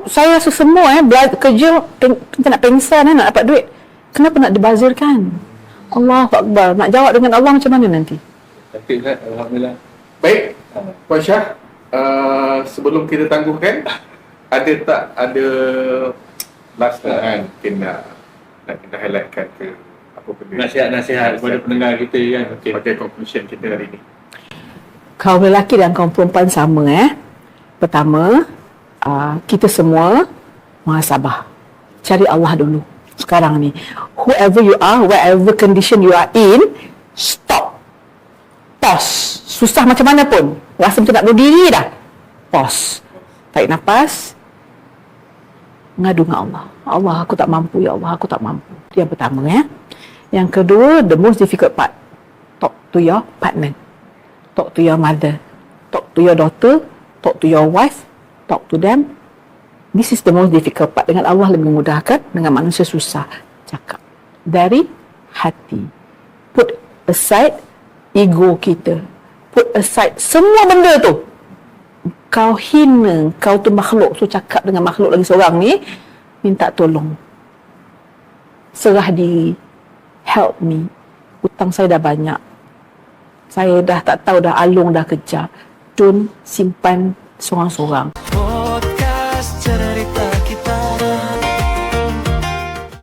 Saya rasa semua kerja kita nak pengsan nak dapat duit. Kenapa nak dibazirkan? Allahu Akbar. Nak jawab dengan Allah macam mana nanti? Tapi kan, alhamdulillah. Baik, Puan Syah, sebelum kita tangguhkan, ada last kan mungkin nak kita highlightkan ke apa benda Nasihat kepada pendengar kita kan. sebagai conclusion kita hari ini. Kaum lelaki dan kaum perempuan sama Pertama, kita semua muhasabah. Cari Allah dulu. Sekarang ni, whoever you are, whatever condition you are in, stop. Pause. Susah macam mana pun. Rasa macam nak bunuh diri dah. Pause. Tarik nafas. Ngadu dengan Allah. Allah, aku tak mampu. Ya Allah, aku tak mampu. Itu yang pertama Yang kedua, the most difficult part. Talk to your partner. Talk to your mother. Talk to your daughter. Talk to your wife. Talk to them. This is the most difficult part. Dengan Allah lebih memudahkan, dengan manusia susah. Cakap dari hati. Put aside ego kita. Put aside semua benda tu. Kau hina, kau tu makhluk. So cakap dengan makhluk lagi seorang ni, minta tolong. Serah diri. Help me. Hutang saya dah banyak. Saya dah tak tahu dah alung dah kejar. Don't simpan seorang-seorang.